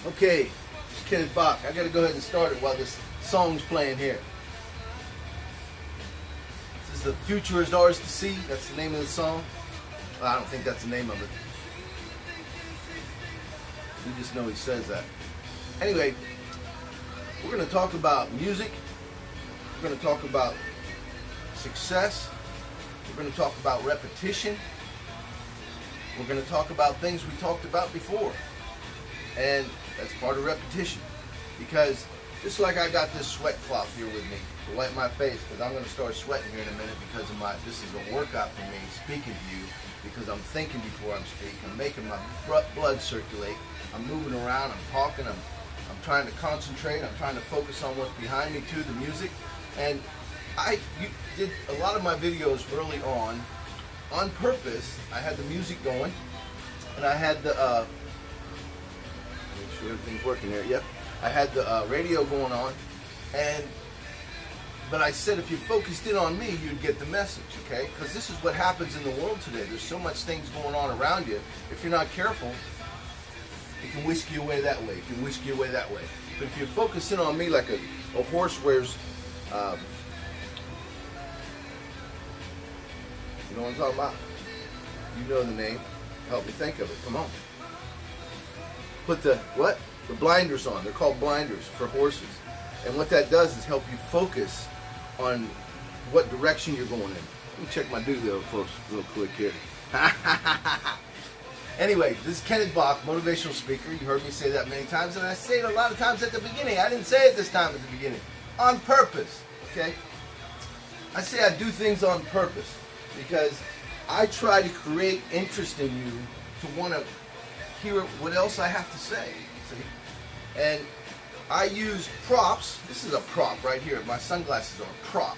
Okay, it's Kenneth Bach. I gotta go ahead and start it while this song's playing here. This is The Future Is Ours to See. That's the name of the song. Well, I don't think that's the name of it. We just know he says that. Anyway, we're gonna talk about music. We're gonna talk about success. We're gonna talk about repetition. We're gonna talk about things we talked about before. And that's part of repetition, because just like I got this sweat cloth here with me to wipe my face, because I'm going to start sweating here in a minute because of this is a workout for me speaking to you, because I'm thinking before I'm speaking, I'm making my blood circulate, I'm moving around, I'm talking, I'm trying to concentrate, I'm trying to focus on what's behind me too, the music. And you did a lot of my videos early on purpose. I had the music going, and I had the make sure everything's working there. Yep. I had the radio going on, but I said if you focused in on me, you'd get the message, okay? Because this is what happens in the world today. There's so much things going on around you. If you're not careful, it can whisk you away that way. It can whisk you away that way. But if you focus in on me like a horse wears, you know what I'm talking about? You know the name. Help me think of it. Come on. Put the blinders on. They're called blinders for horses. And what that does is help you focus on what direction you're going in. Let me check my doodle folks real quick here. Anyway, this is Kenneth Bach, motivational speaker. You heard me say that many times, and I say it a lot of times at the beginning. I didn't say it this time at the beginning. On purpose, okay? I say I do things on purpose because I try to create interest in you to want to hear what else I have to say, see? And I use props. This is a prop right here. My sunglasses are a prop.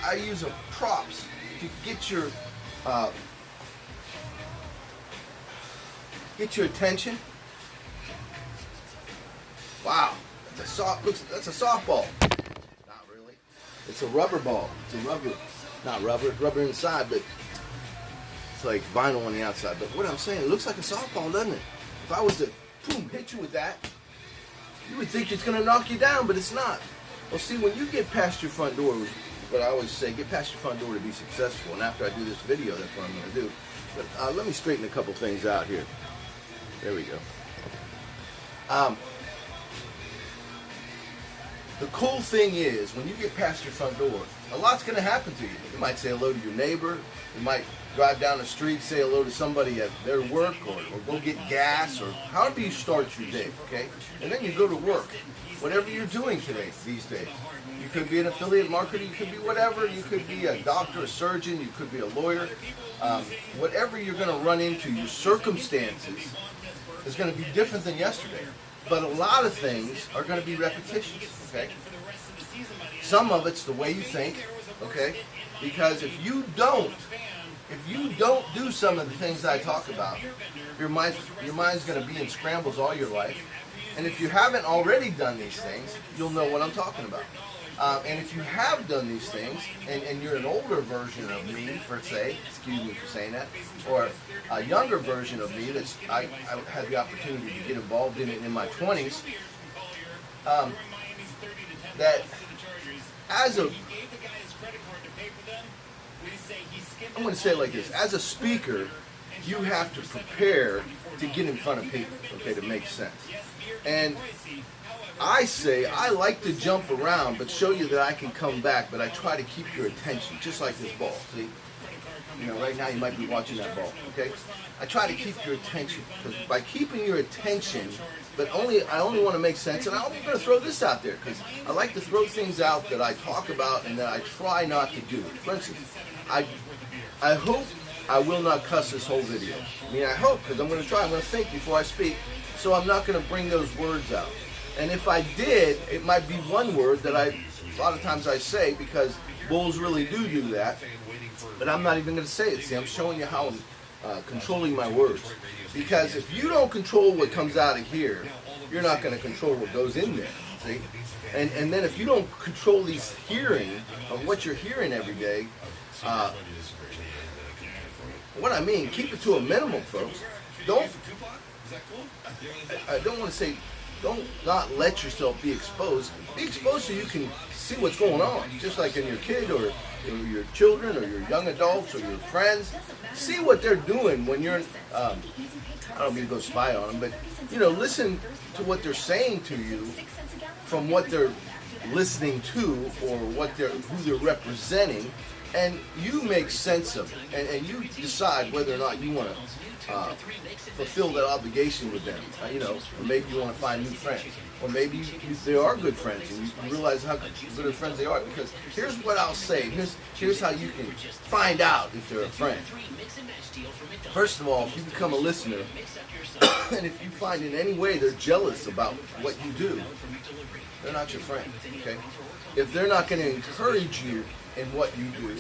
I use props to get your attention. Wow, that's a softball. Not really. It's a rubber ball. It's a rubber, not rubber. It's rubber inside, but it's like vinyl on the outside. But what I'm saying, it looks like a softball, doesn't it? If I was to boom, hit you with that, you would think it's going to knock you down, but it's not. Well, see, when you get past your front door, what I always say, get past your front door to be successful. And after I do this video, that's what I'm going to do. But let me straighten a couple things out here. There we go. The cool thing is, when you get past your front door, a lot's going to happen to you. You might say hello to your neighbor. You might drive down the street, say hello to somebody at their work, or go get gas, or however you start your day, okay? And then you go to work. Whatever you're doing today, these days. You could be an affiliate marketer, you could be whatever, you could be a doctor, a surgeon, you could be a lawyer. Whatever you're going to run into, your circumstances is going to be different than yesterday. But a lot of things are going to be repetitions, okay? Some of it's the way you think, okay? Because if you don't do some of the things I talk about, your mind's going to be in scrambles all your life. And if you haven't already done these things, you'll know what I'm talking about. And if you have done these things, and you're an older version of me, for say, excuse me for saying that, or a younger version of me that I had the opportunity to get involved in it in my 20s, that as a, I'm going to say it like this, as a speaker, you have to prepare to get in front of people, okay, to make sense. And I say I like to jump around, but show you that I can come back, but I try to keep your attention, just like this ball, see? You know, right now you might be watching that ball, okay? I try to keep your attention, because by keeping your attention, but I only want to make sense, and I'm going to throw this out there, because I like to throw things out that I talk about and that I try not to do. For instance, I hope I will not cuss this whole video. I mean, I hope, because I'm going to try. I'm going to think before I speak, so I'm not going to bring those words out. And if I did, it might be one word that a lot of times I say, because bulls really do that, but I'm not even going to say it. See, I'm showing you how I'm controlling my words. Because if you don't control what comes out of here, you're not going to control what goes in there, see? And then if you don't control these hearing of what you're hearing every day, what I mean, keep it to a minimum, folks. I don't want to say don't not let yourself be exposed. Be exposed so you can see what's going on. Just like in your kid or your children or your young adults or your friends. See what they're doing when you're, I don't mean to go spy on them, but, listen to what they're saying to you from what they're listening to or who they're representing, and you make sense of it, and you decide whether or not you want to fulfill that obligation with them. Or maybe you want to find new friends, or maybe they are good friends, and you realize how good of friends they are. Because here's what I'll say. Here's how you can find out if they're a friend. First of all, if you become a listener, and if you find in any way they're jealous about what you do, they're not your friend. Okay? If they're not going to encourage you in what you do,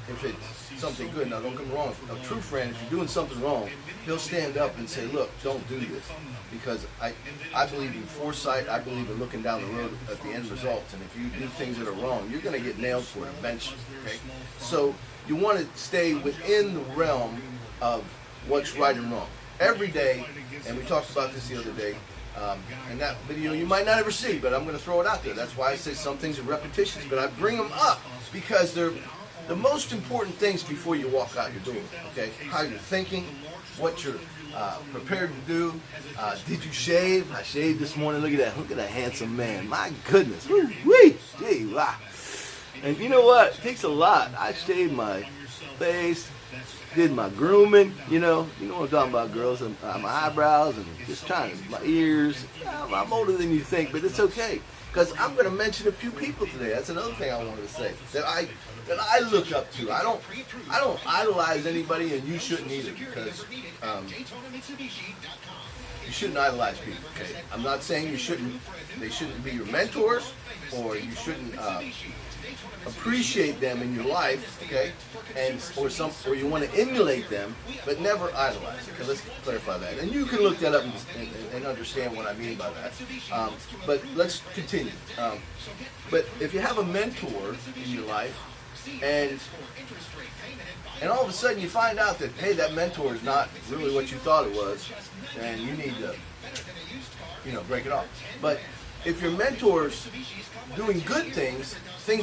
if it's something good. Now, don't get me wrong. A true friend, if you're doing something wrong, he'll stand up and say, look, don't do this. Because I believe in foresight. I believe in looking down the road at the end results. And if you do things that are wrong, you're going to get nailed for it eventually. Okay? So you want to stay within the realm of what's right and wrong. Every day, and we talked about this the other day, and that video you might not ever see, but I'm going to throw it out there. That's why I say some things are repetitions, but I bring them up because they're the most important things before you walk out your door. Okay, how you're thinking, what you're prepared to do. Did you shave? I shaved this morning. Look at that handsome man. My goodness. Woo-wee. Gee, wow. And you know what? It takes a lot. I shaved my face, did my grooming, you know what I'm talking about, girls, and my eyebrows, and just trying to, my ears. I'm older than you think, but it's okay, because I'm going to mention a few people today. That's another thing I wanted to say that I look up to. I don't idolize anybody, and you shouldn't either, because you shouldn't idolize people. Okay, I'm not saying they shouldn't be your mentors, or you shouldn't appreciate them in your life, okay, or you want to emulate them, but never idolize. Okay, let's clarify that, and you can look that up and understand what I mean by that. But let's continue. But if you have a mentor in your life, and all of a sudden you find out that, hey, that mentor is not really what you thought it was, then you need to, break it off. But if your mentor's doing good things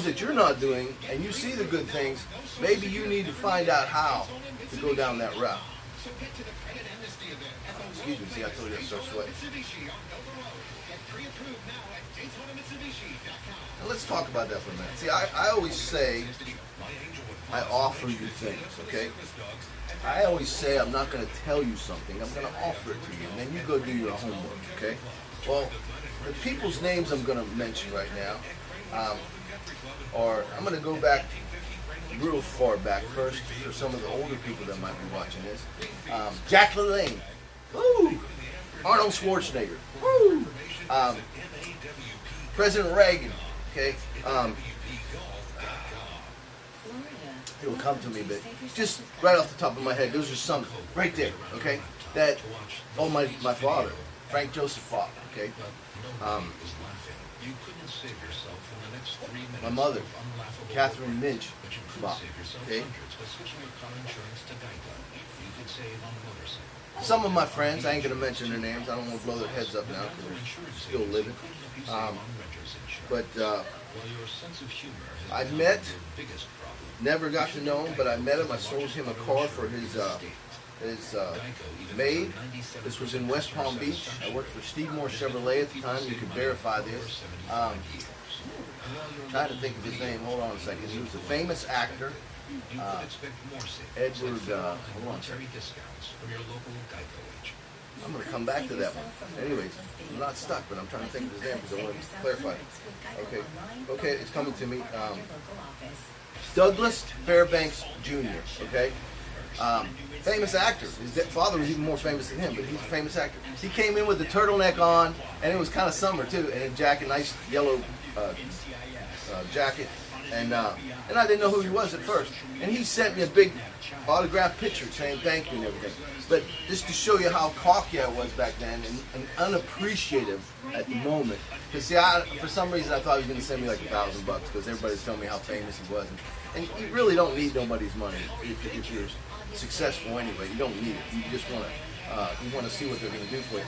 that you're not doing, and you see the good things, maybe you need to find out how to go down that route. Excuse me, see, I told you I start sweating. Now let's talk about that for a minute. See, I always say, I offer you things, okay? I always say I'm not going to tell you something, I'm going to offer it to you, and then you go do your homework, okay? Well, the people's names I'm going to mention right now, I'm going to go back real far back first for some of the older people that might be watching this. Jack LaLanne, woo! Arnold Schwarzenegger, woo! President Reagan, okay? It'll come to me, but just right off the top of my head, those are some right there, okay? That, my father, Frank Joseph Fox, okay? My mother, Catherine Minch, okay? Some of my friends, I ain't gonna mention their names. I don't want to blow their heads up now because they're still living. But I met, never got to know him, but I met him. I sold him a car for his maid. This was in West Palm Beach. I worked for Steve Moore Chevrolet at the time. You can verify this. Trying to think of his name. Hold on a second. He was a famous actor. Edward. Hold on a second. I'm going to come back to that one. Anyways, I'm not stuck, but I'm trying to think of his name because I want to clarify it. Okay, it's coming to me. Douglas Fairbanks Jr., okay? Famous actor. His father was even more famous than him, but he's a famous actor. He came in with the turtleneck on, and it was kind of summer too, and a jacket, nice yellow jacket, and I didn't know who he was at first. And he sent me a big autographed picture saying thank you and everything. But just to show you how cocky I was back then and unappreciative at the moment. Because see, for some reason I thought he was going to send me like $1,000 because everybody's telling me how famous he was. And you really don't need nobody's money if you're successful anyway. You don't need it. You just want to see what they're going to do for you.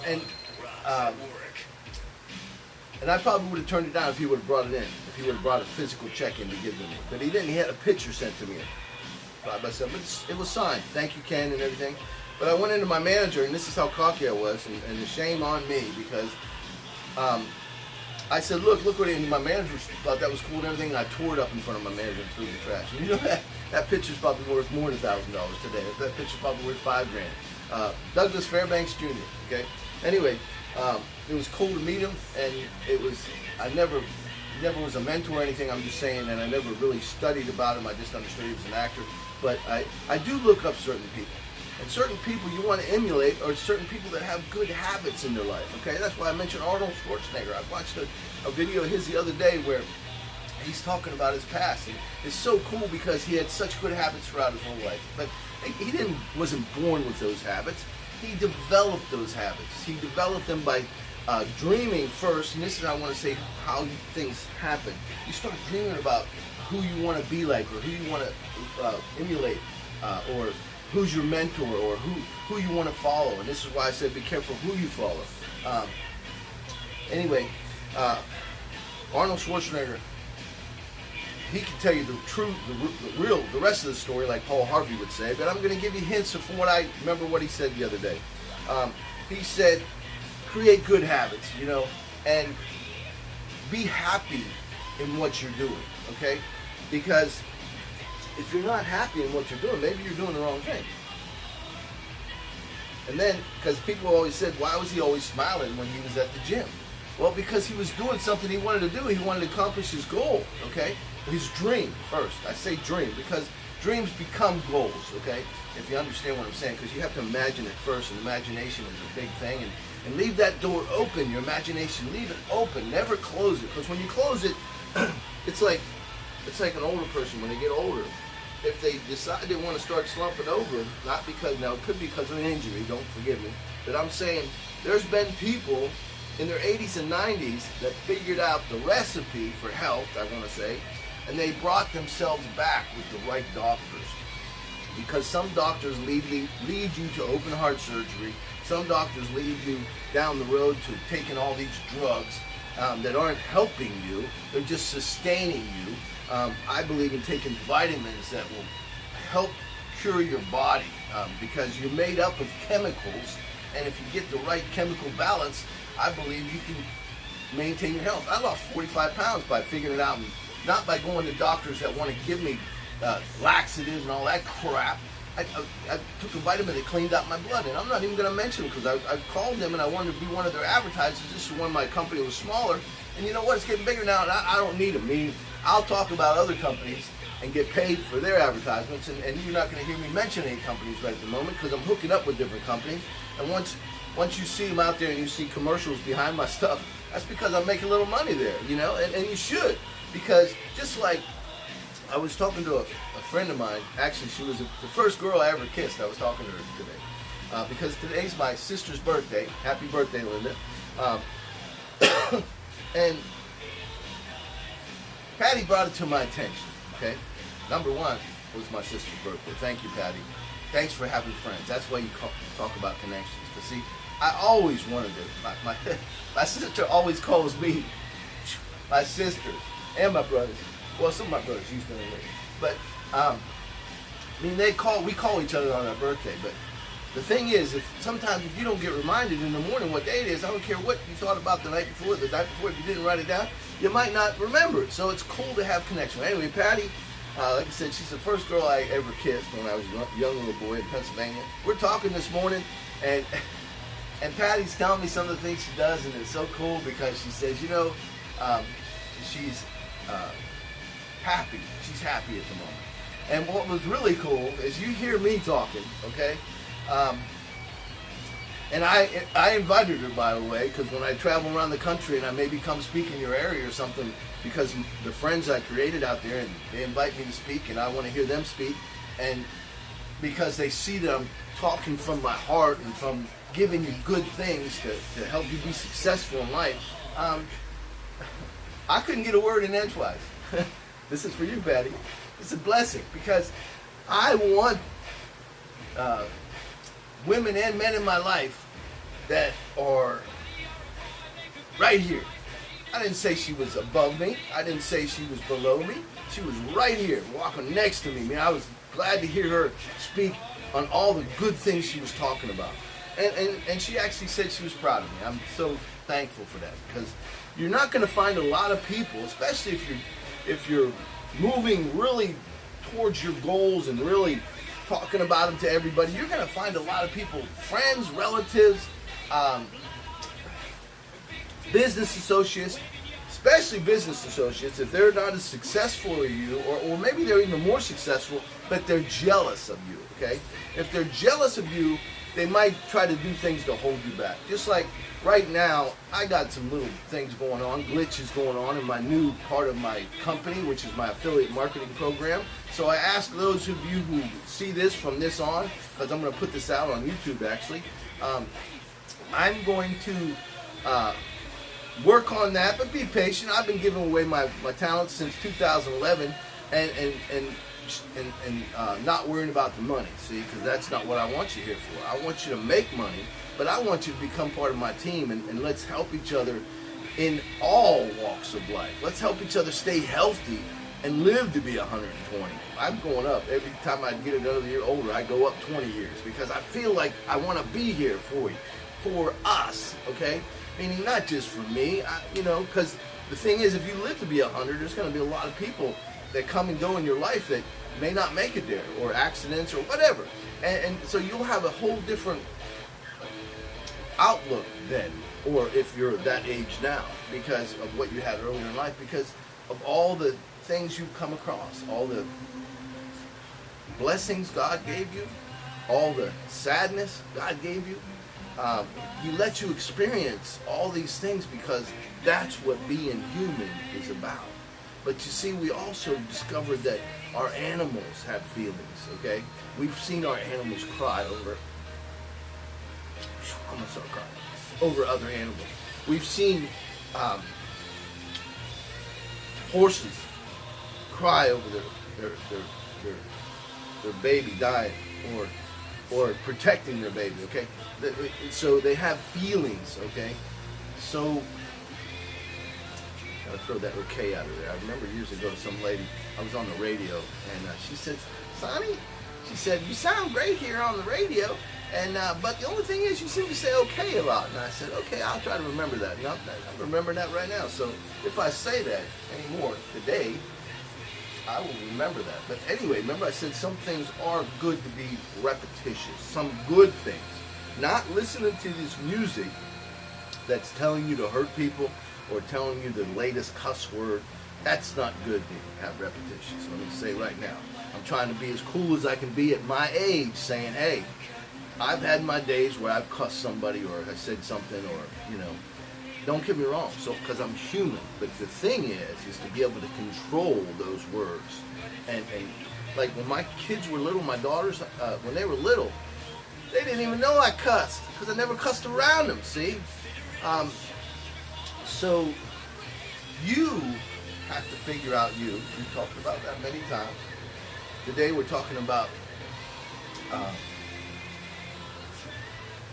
And And I probably would have turned it down if he would have brought it in. If he would have brought a physical check in to give to me. But he didn't. He had a picture sent to me. By myself. But it was signed. Thank you, Ken, and everything. But I went into my manager, and this is how cocky I was, and the shame on me, because I said, look what it is. And my manager thought that was cool and everything, and I tore it up in front of my manager and threw it in the trash. And you know that picture's probably worth more than $1,000 today. That picture's probably worth $5,000. Douglas Fairbanks Jr., okay? Anyway, it was cool to meet him, and I never was a mentor or anything. I'm just saying that I never really studied about him. I just understood he was an actor. But I do look up certain people. And certain people you want to emulate are certain people that have good habits in their life, okay? That's why I mentioned Arnold Schwarzenegger. I watched a video of his the other day where he's talking about his past. And it's so cool because he had such good habits throughout his whole life. But he wasn't born with those habits. He developed those habits. He developed them by dreaming first, and this is, I want to say, how things happen. You start dreaming about who you want to be like, or who you want to emulate, or who's your mentor, or who you want to follow. And this is why I said be careful who you follow. Anyway, Arnold Schwarzenegger, he can tell you the truth, the rest of the story, like Paul Harvey would say. But I'm going to give you hints from what I remember what he said the other day. He said, create good habits, and be happy in what you're doing, okay? Because if you're not happy in what you're doing, maybe you're doing the wrong thing. And then, because people always said, why was he always smiling when he was at the gym? Well, because he was doing something he wanted to do. He wanted to accomplish his goal, okay? His dream first. I say dream because dreams become goals, okay? If you understand what I'm saying, because you have to imagine it first, and imagination is a big thing. And leave that door open, your imagination. Leave it open. Never close it. Because when you close it, it's like an older person when they get older. If they decide they want to start slumping over, not because, now it could be because of an injury, don't forgive me, but I'm saying there's been people in their 80s and 90s that figured out the recipe for health, I want to say, and they brought themselves back with the right doctors. Because some doctors lead you to open heart surgery. Some doctors lead you down the road to taking all these drugs that aren't helping you. They're just sustaining you. I believe in taking vitamins that will help cure your body because you're made up of chemicals. And if you get the right chemical balance, I believe you can maintain your health. I lost 45 pounds by figuring it out, and not by going to doctors that want to give me laxatives and all that crap. I took a vitamin that cleaned out my blood, and I'm not even going to mention them because I called them and I wanted to be one of their advertisers. This is when my company was smaller, and you know what? It's getting bigger now, and I don't need them. Meaning, I'll talk about other companies and get paid for their advertisements, and you're not going to hear me mention any companies right at the moment because I'm hooking up with different companies. And once you see them out there and you see commercials behind my stuff, that's because I'm making a little money there, and you should. Because just like I was talking to a friend of mine, actually she was the first girl I ever kissed. I was talking to her today. Because today's my sister's birthday. Happy birthday, Linda. And Patty brought it to my attention, okay? Number one was my sister's birthday. Thank you, Patty. Thanks for having friends. That's why you talk about connections. Because see, I always wanted to. My sister always calls me my sisters and my brothers. Well, some of my brothers used to know me. But, we call each other on our birthday. But the thing is, sometimes if you don't get reminded in the morning what day it is, I don't care what you thought about the night before, if you didn't write it down, you might not remember it. So it's cool to have connection. Anyway, Patty, like I said, she's the first girl I ever kissed when I was a young little boy in Pennsylvania. We're talking this morning, and Patty's telling me some of the things she does, and it's so cool because she says, she's happy. She's happy at the moment. And what was really cool is you hear me talking, okay? And I invited her, by the way, because when I travel around the country and I maybe come speak in your area or something, because the friends I created out there, and they invite me to speak, and I want to hear them speak, and because they see that I'm talking from my heart and from giving you good things to help you be successful in life, I couldn't get a word in edgewise. This is for you, Patty. It's a blessing because I want women and men in my life that are right here. I didn't say she was above me. I didn't say she was below me. She was right here, walking next to me. Man, I was glad to hear her speak on all the good things she was talking about. And she actually said she was proud of me. I'm so thankful for that, because you're not going to find a lot of people, especially if you're moving really towards your goals and really talking about them to everybody. You're going to find a lot of people, friends, relatives, business associates, especially business associates, if they're not as successful as you, or maybe they're even more successful, but they're jealous of you, okay? If they're jealous of you, they might try to do things to hold you back. Just like right now, I got some little things going on, glitches going on in my new part of my company, which is my affiliate marketing program. So I ask those of you who see this from this on, because I'm going to put this out on YouTube actually, I'm going to work on that, but be patient. I've been giving away my talents since 2011, and not worrying about the money, see, because that's not what I want you here for. I want you to make money, but I want you to become part of my team, and let's help each other in all walks of life. Let's help each other stay healthy and live to be 120. I'm going up. Every time I get another year older, I go up 20 years, because I feel like I want to be here for you, for us, okay? Meaning not just for me, because the thing is, if you live to be 100, there's going to be a lot of people that come and go in your life that may not make it there, or accidents, or whatever. And so you'll have a whole different outlook then, or if you're that age now, because of what you had earlier in life, because of all the things you've come across, all the blessings God gave you, all the sadness God gave you. He let you experience all these things, because that's what being human is about. But you see, we also discovered that our animals have feelings, okay? We've seen our animals cry over, I'm gonna start crying, over other animals. We've seen horses cry over their baby dying, or protecting their baby, okay? So they have feelings, okay? So, gotta throw that okay out of there. I remember years ago, some lady, I was on the radio, and she said, Sonny, she said, you sound great here on the radio, and but the only thing is you seem to say okay a lot. And I said, okay, I'll try to remember that. And I'm remembering that right now. So if I say that anymore today, I will remember that. But anyway, remember I said some things are good to be repetitious. Some good things. Not listening to this music that's telling you to hurt people or telling you the latest cuss word. That's not good to have repetition. So let me say right now, I'm trying to be as cool as I can be at my age, saying, hey, I've had my days where I've cussed somebody or I said something, or, don't get me wrong, so because I'm human. But the thing is to be able to control those words. And like when my kids were little, my daughters, when they were little, they didn't even know I cussed, because I never cussed around them, see? So you have to figure out you. We've talked about that many times. Today we're talking about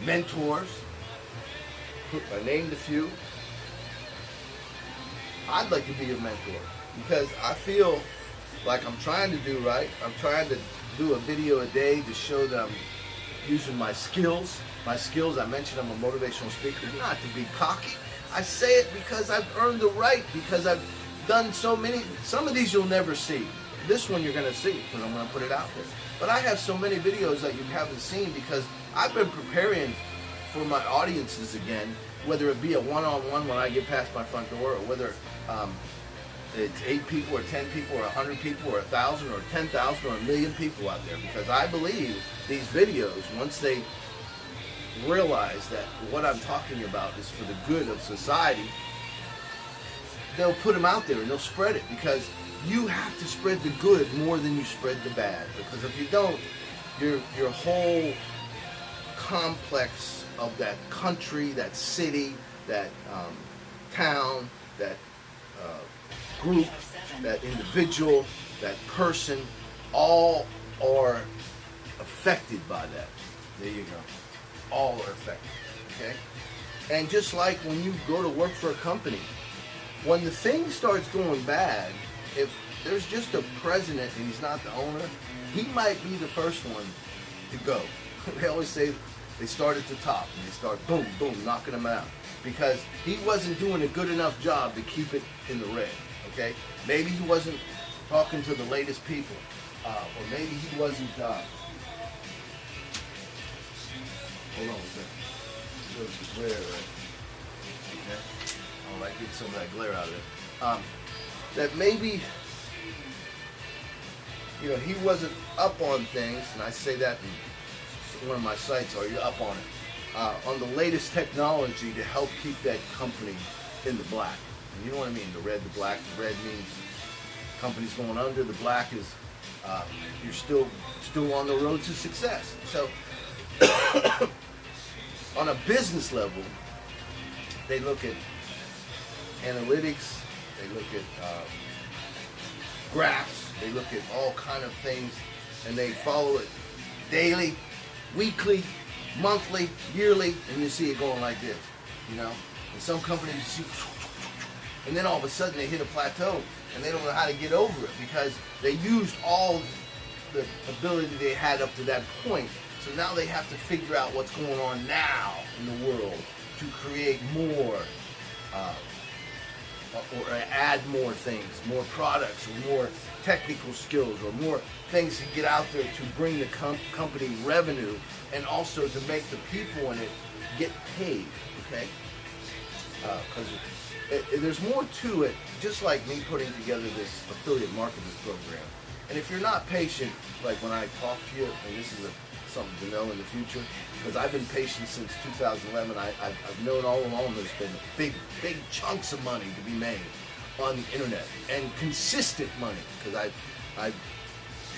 mentors. I named a few. I'd like to be a mentor, because I feel like I'm trying to do right. I'm trying to do a video a day to show that I'm using my skills. My skills, I mentioned I'm a motivational speaker, not to be cocky. I say it because I've earned the right, because I've done so many. Some of these you'll never see. This one you're going to see, because I'm going to put it out there. But I have so many videos that you haven't seen, because I've been preparing for my audiences again, whether it be a one-on-one when I get past my front door, or whether it's 8 people or 10 people or 100 people or 1,000 or 10,000 or 1,000,000 people out there. Because I believe these videos, once they realize that what I'm talking about is for the good of society, they'll put them out there and they'll spread it, because you have to spread the good more than you spread the bad. Because if you don't, your whole complex of that country, that city, that town, that group, that individual, that person, all are affected by that. There you go. All are affected. Okay? And just like when you go to work for a company, when the thing starts going bad, if there's just a president and he's not the owner, he might be the first one to go. They always say they start at the top and they start boom, boom, knocking him out because he wasn't doing a good enough job to keep it in the red. Okay, maybe he wasn't talking to the latest people, or maybe he wasn't. Hold on a second. There's the glare, right? Okay. I like getting some of that glare out of it. That maybe, you know, he wasn't up on things, and I say that in one of my sites. Are you up on it? On the latest technology to help keep that company in the black. And you know what I mean? The red, the black. The red means company's going under. The black is you're still on the road to success. So on a business level, they look at analytics, they look at graphs, they look at all kind of things, and they follow it daily, weekly, monthly, yearly, and you see it going like this, you know. And some companies, you see, and then all of a sudden they hit a plateau, and they don't know how to get over it because they used all the ability they had up to that point. So now they have to figure out what's going on now in the world to create more, or add more things, more products, or more technical skills, or more things to get out there to bring the company revenue, and also to make the people in it get paid. Okay, because there's more to it. Just like me putting together this affiliate marketing program, and if you're not patient, like when I talk to you, and this is something to know in the future, because I've been patient since 2011. I've known all along there's been big chunks of money to be made on the internet, and consistent money, because I've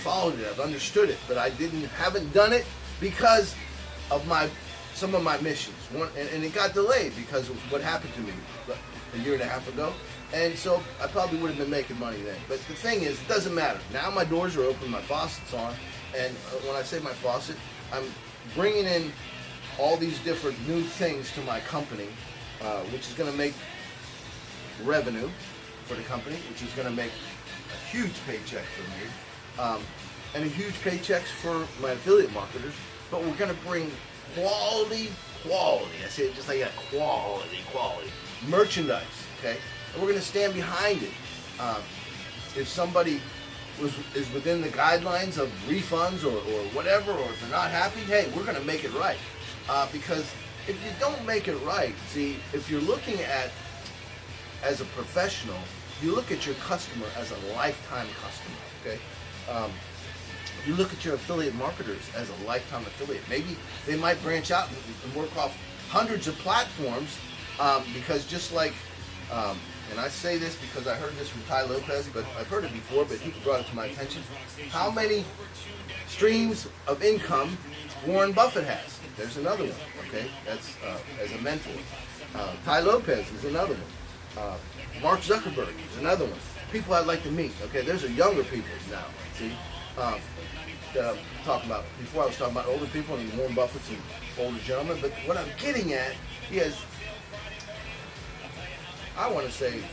followed it, I've understood it, but I haven't done it because of some of my missions. And it got delayed because of what happened to me a year and a half ago, and so I probably would have been making money then. But the thing is, it doesn't matter. Now my doors are open, my faucet's on, and when I say my faucet, I'm bringing in all these different new things to my company, which is going to make revenue for the company, which is going to make a huge paycheck for me, and a huge paychecks for my affiliate marketers. But we're going to bring quality. I say it just like that, quality merchandise. Okay, and we're going to stand behind it. If somebody is within the guidelines of refunds or whatever, or if they're not happy, hey, we're going to make it right. Because if you don't make it right, see, if you're looking at, as a professional, you look at your customer as a lifetime customer, okay? You look at your affiliate marketers as a lifetime affiliate. Maybe they might branch out and work off hundreds of platforms, because just like, and I say this because I heard this from Tai Lopez, but I've heard it before, but he brought it to my attention. How many streams of income Warren Buffett has? There's another one, okay? That's as a mentor. Tai Lopez is another one. Mark Zuckerberg is another one. People I'd like to meet, okay? There's a younger people now, see? That I'm talking about. Before I was talking about older people and Warren Buffett's and older gentlemen, but what I'm getting at is, I want to say,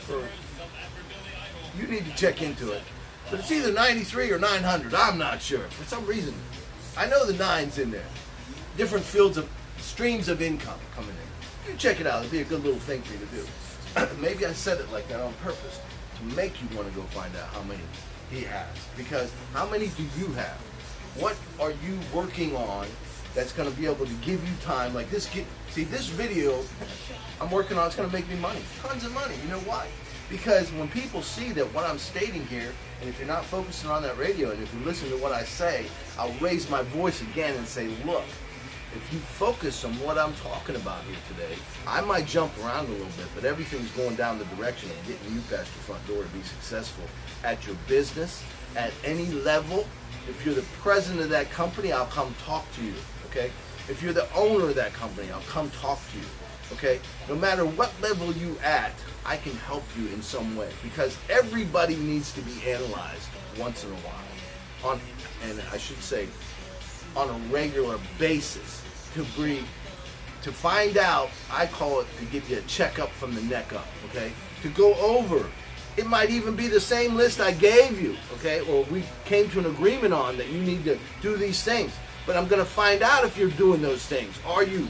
for you need to check into it, but it's either 93 or 900. I'm not sure. For some reason, I know the 9's in there. Different fields of streams of income coming in. You check it out. It'd be a good little thing for you to do. Maybe I said it like that on purpose to make you want to go find out how many he has. Because how many do you have? What are you working on that's going to be able to give you time? Like this. See, this video I'm working on, it's going to make me money. Tons of money. You know why? Because when people see that what I'm stating here, and if you're not focusing on that radio, and if you listen to what I say, I'll raise my voice again and say, look, if you focus on what I'm talking about here today, I might jump around a little bit, but everything's going down the direction of getting you past your front door to be successful at your business, at any level. If you're the president of that company, I'll come talk to you, okay? If you're the owner of that company, I'll come talk to you, okay? No matter what level you at, I can help you in some way, because everybody needs to be analyzed once in a while, and I should say, on a regular basis, to to find out, I call it to give you a checkup from the neck up, okay? To go over. It might even be the same list I gave you, okay? Or we came to an agreement on that you need to do these things. But I'm going to find out if you're doing those things. Are you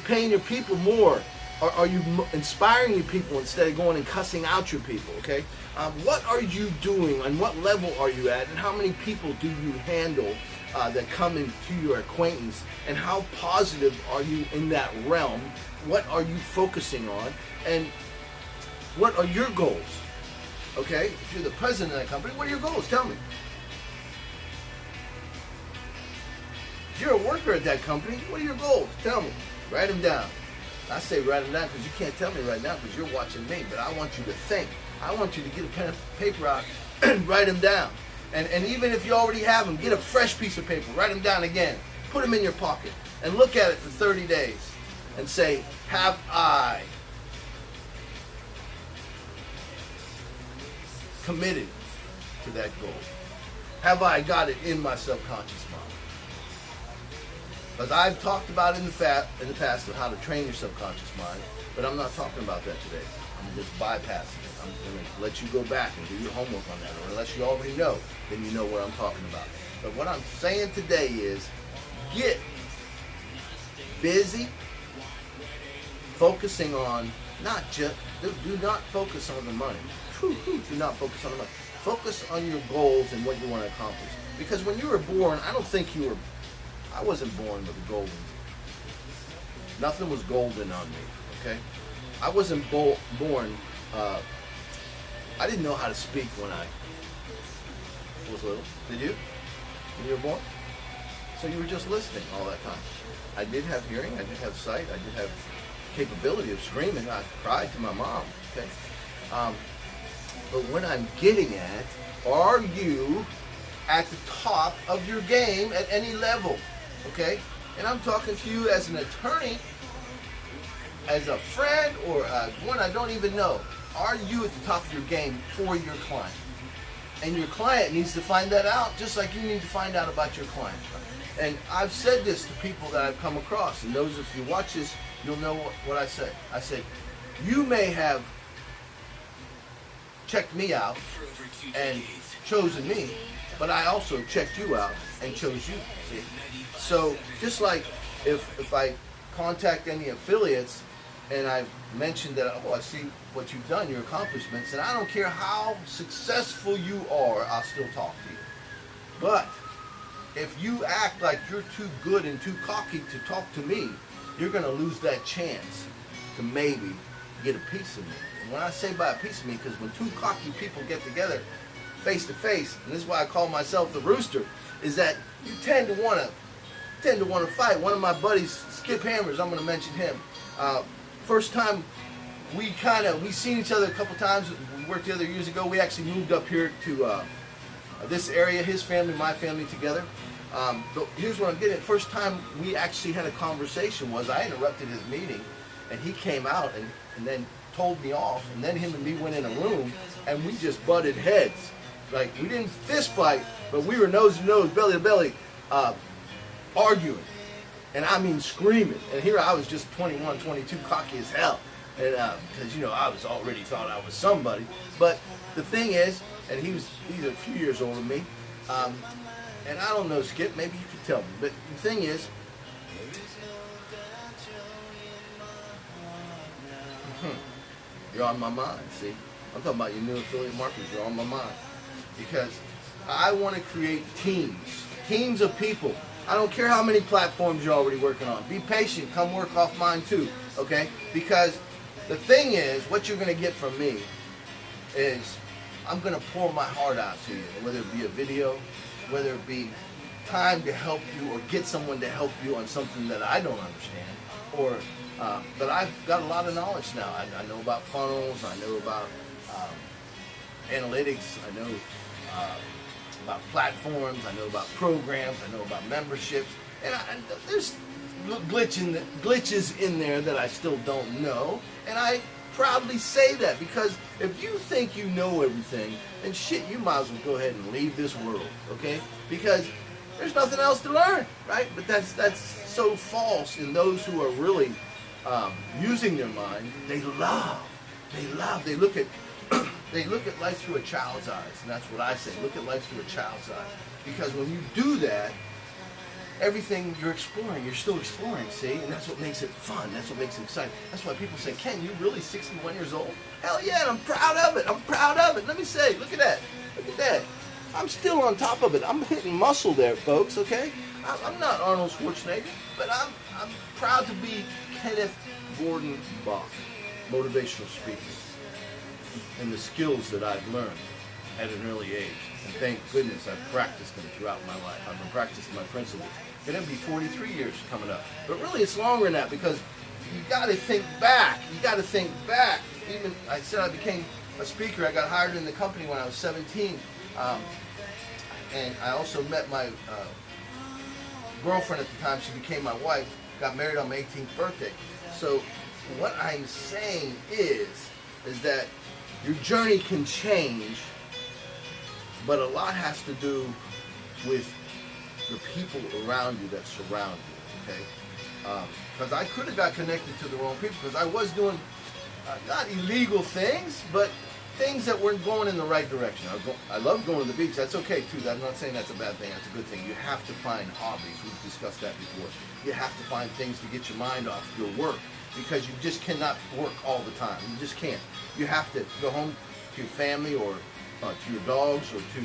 paying your people more? Are you inspiring your people instead of going and cussing out your people, okay? What are you doing? On what level are you at? And how many people do you handle that come into your acquaintance? And how positive are you in that realm? What are you focusing on? And what are your goals? Okay? If you're the president of that company, what are your goals? Tell me. If you're a worker at that company, what are your goals? Tell me. Write them down. I say write them down because you can't tell me right now because you're watching me, but I want you to think. I want you to get a pen and paper out and write them down. And even if you already have them, get a fresh piece of paper. Write them down again. Put them in your pocket and look at it for 30 days and say, have I committed to that goal? Have I got it in my subconscious mind? Because I've talked about in the past of how to train your subconscious mind, but I'm not talking about that today. I'm just bypassing it. I'm going to let you go back and do your homework on that. Or unless you already know, then you know what I'm talking about. But what I'm saying today is get busy focusing on do not focus on the money. Do not focus on the money. Focus on your goals and what you want to accomplish. Because when you were born, I wasn't born with a golden. Nothing was golden on me, okay? I wasn't born, I didn't know how to speak when I was little. Did you? When you were born? So you were just listening all that time. I did have hearing, I did have sight, I did have capability of screaming. I cried to my mom, okay? But what I'm getting at, are you at the top of your game at any level? Okay? And I'm talking to you as an attorney, as a friend, or one I don't even know. Are you at the top of your game for your client? And your client needs to find that out, just like you need to find out about your client. And I've said this to people that I've come across, and those, if you watch this, you'll know what I say. I said, you may have checked me out and chosen me, but I also checked you out and chose you. See? So just like if I contact any affiliates and I've mentioned that, oh, I see what you've done, your accomplishments, and I don't care how successful you are, I'll still talk to you. But if you act like you're too good and too cocky to talk to me, you're going to lose that chance to maybe get a piece of me. And when I say by a piece of me, because when two cocky people get together face to face, and this is why I call myself the Rooster, is that you tend to want to fight. One of my buddies, Skip Hammers, I'm going to mention him. First time we seen each other a couple times. We worked together years ago. We actually moved up here to this area, his family, my family together. But here's what I'm getting at. First time we actually had a conversation was I interrupted his meeting, and he came out and then told me off, and then him and me went in a room, and we just butted heads. Like, we didn't fist fight, but we were nose to nose, belly to belly, arguing. And I mean screaming. And here I was just 21, 22, cocky as hell. And because, I was already thought I was somebody. But the thing is, and he's a few years older than me, and I don't know, Skip, maybe you could tell me, but the thing is, you're on my mind, see? I'm talking about your new affiliate marketers, you're on my mind. Because I want to create teams of people. I don't care how many platforms you're already working on. Be patient, come work off mine too, okay? Because the thing is, what you're going to get from me is I'm going to pour my heart out to you, whether it be a video, whether it be time to help you or get someone to help you on something that I don't understand. Or, but I've got a lot of knowledge now. I know about funnels, I know about analytics, I know about platforms, I know about programs, I know about memberships, and there's glitches in there that I still don't know, and I proudly say that, because if you think you know everything, then shit, you might as well go ahead and leave this world, okay? Because there's nothing else to learn, right? But that's so false in those who are really using their mind. They look at they look at life through a child's eyes, and that's what I say. Look at life through a child's eyes, because when you do that, everything you're exploring, you're still exploring, see? And that's what makes it fun. That's what makes it exciting. That's why people say, Ken, you really 61 years old? Hell yeah, and I'm proud of it. I'm proud of it. Let me say, look at that. Look at that. I'm still on top of it. I'm hitting muscle there, folks, okay? I'm not Arnold Schwarzenegger, but I'm proud to be Kenneth Gordon Bach, motivational speaker, and the skills that I've learned at an early age. And thank goodness I've practiced them throughout my life. I've been practicing my principles. It's going to be 43 years coming up. But really it's longer than that, because you got to think back. You got to think back. Even, I said I became a speaker. I got hired in the company when I was 17. And I also met my girlfriend at the time. She became my wife. Got married on my 18th birthday. So what I'm saying is that your journey can change, but a lot has to do with the people around you that surround you, okay? Because I could have got connected to the wrong people, because I was doing not illegal things, but things that weren't going in the right direction. I love going to the beach. That's okay, too. I'm not saying that's a bad thing. That's a good thing. You have to find hobbies. We've discussed that before. You have to find things to get your mind off your work, because you just cannot work all the time. You just can't. You have to go home to your family, or to your dogs, or to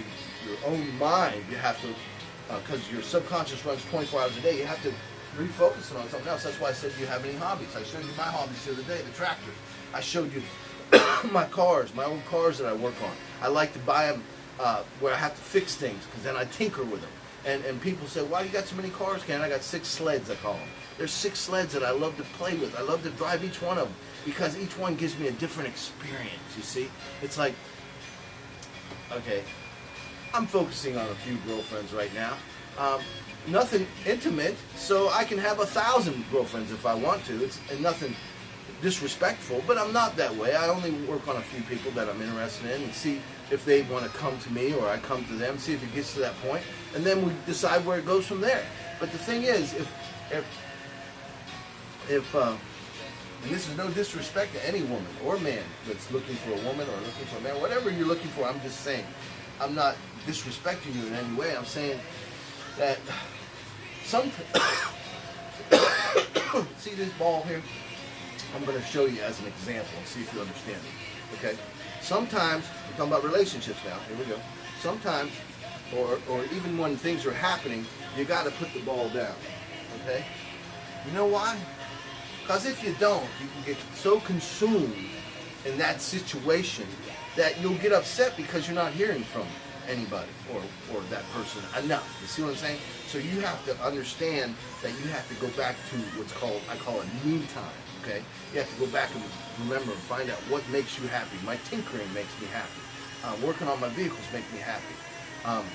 your own mind. You have to, because your subconscious runs 24 hours a day, you have to refocus it on something else. That's why I said, do you have any hobbies? I showed you my hobbies the other day, the tractor. I showed you my cars, my own cars that I work on. I like to buy them where I have to fix things, because then I tinker with them. And people say, why you got so many cars, Ken? I got 6 sleds, I call them. There's 6 sleds that I love to play with. I love to drive each one of them, because each one gives me a different experience, you see? It's like, okay, I'm focusing on a few girlfriends right now. Nothing intimate, so I can have 1,000 girlfriends if I want to. It's nothing disrespectful, but I'm not that way. I only work on a few people that I'm interested in, and see if they want to come to me or I come to them, see if it gets to that point, and then we decide where it goes from there. But the thing is, if and this is no disrespect to any woman or man that's looking for a woman or looking for a man, whatever you're looking for, I'm just saying, I'm not disrespecting you in any way. I'm saying that some see this ball here? I'm going to show you as an example and see if you understand it. Okay? Sometimes, we're talking about relationships now. Here we go. Sometimes, or even when things are happening, you got to put the ball down. Okay? You know why? Because if you don't, you can get so consumed in that situation that you'll get upset because you're not hearing from anybody or that person enough. You see what I'm saying? So you have to understand that you have to go back to what's called, I call it me time. Okay? You have to go back and remember and find out what makes you happy. My tinkering makes me happy. Working on my vehicles makes me happy.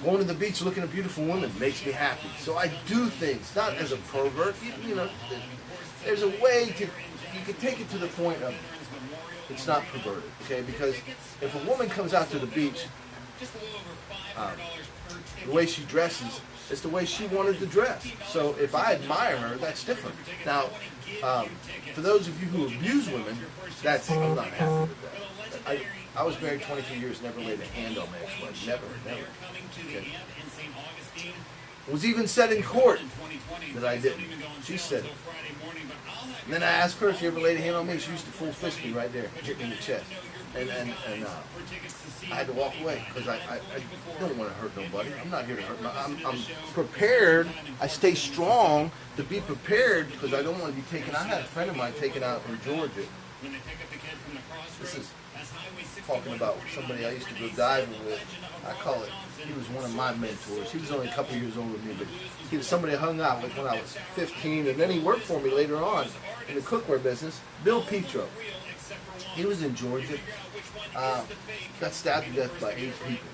Going to the beach looking at beautiful women makes me happy. So I do things, not as a pervert. You know, there's a way to, you can take it to the point of it's not perverted, okay? Because if a woman comes out to the beach, the way she dresses is the way she wanted to dress. So if I admire her, that's different. Now, for those of you who abuse women, I'm not happy with that. I was married 23 years, never laid a hand on my ex-wife. Never. Okay. It was even said in court that I didn't. She said it. And then I asked her if she ever laid a hand on me. She used to full fist me right there, hit me in the chest. And I had to walk away because I don't want to hurt nobody. I'm not here to hurt. I'm prepared. I stay strong to be prepared because I don't want to be taken. I had a friend of mine taken out from Georgia. This is talking about somebody I used to go diving with. I call it, he was one of my mentors. He was only a couple years older than me, but he was somebody I hung out with when I was 15, and then he worked for me later on in the cookware business. Bill Petro. He was in Georgia. Got stabbed to death by 8 people.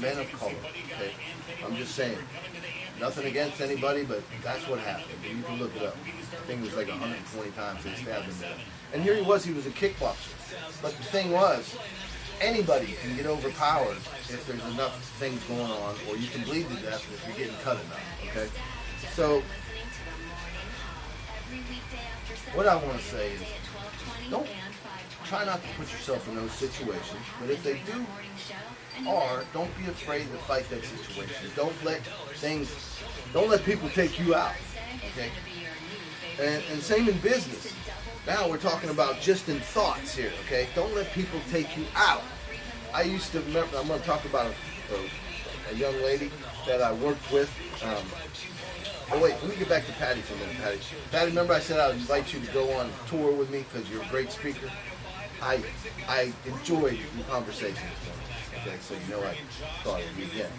Men of color. Okay? I'm just saying. Nothing against anybody, but that's what happened. You can look it up. I think it was like 120 times they stabbed him to death. And here he was a kickboxer. But the thing was, anybody can get overpowered if there's enough things going on, or you can bleed to death if you're getting cut enough. Okay, so what I want to say is, don't try not to put yourself in those situations, but if they do don't be afraid to fight that situation. Don't let people take you out. Okay, and same in business. Now we're talking about just in thoughts here. Okay, don't let people take you out. I used to remember. I'm going to talk about a young lady that I worked with. Oh wait, let me get back to Patty for a minute. Patty, remember I said I would invite you to go on tour with me because you're a great speaker. I enjoyed the conversation this morning. Okay, so you know I thought of you again.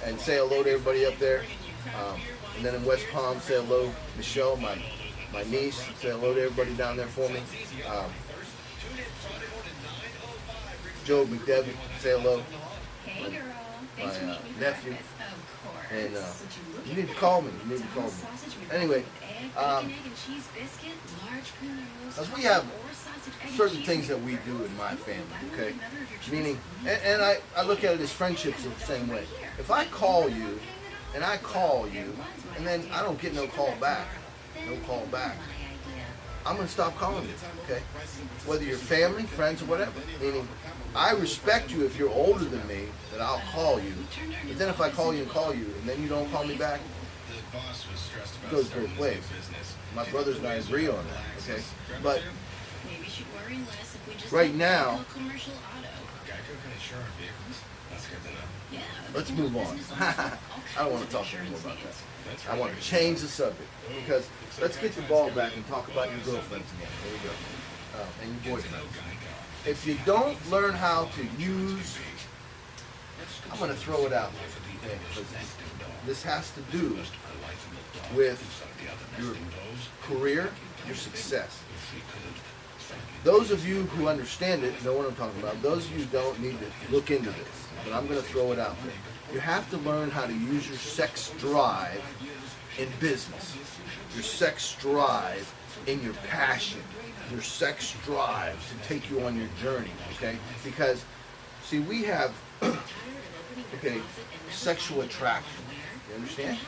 And say hello to everybody up there. And then in West Palm, say hello, Michelle, my niece. Say hello to everybody down there for me. Joe McDevitt, say hello. My nephew. And you need to call me. Anyway, as we have certain things that we do in my family, okay? Meaning, and I look at it as friendships the same way. If I call you, and then I don't get no call back, I'm going to stop calling you, okay? Whether you're family, friends, or whatever. Meaning, I respect you if you're older than me, that I'll call you. But then if I call you, and then you don't call me back, it goes both ways. My brothers and I agree on that, okay? But right now, let's move on. I don't want to talk anymore about that. I want to change the subject, because let's get the ball back and talk about your girlfriends again. There we go. And your boyfriend. If you don't learn how to use, I'm going to throw it out there. Okay? This has to do with your career, your success. Those of you who understand it know what I'm talking about. Those of you who don't need to look into this, but I'm going to throw it out there. You have to learn how to use your sex drive in business, your sex drive in your passion, your sex drive to take you on your journey, okay? Because, see, we have, sexual attraction. You understand?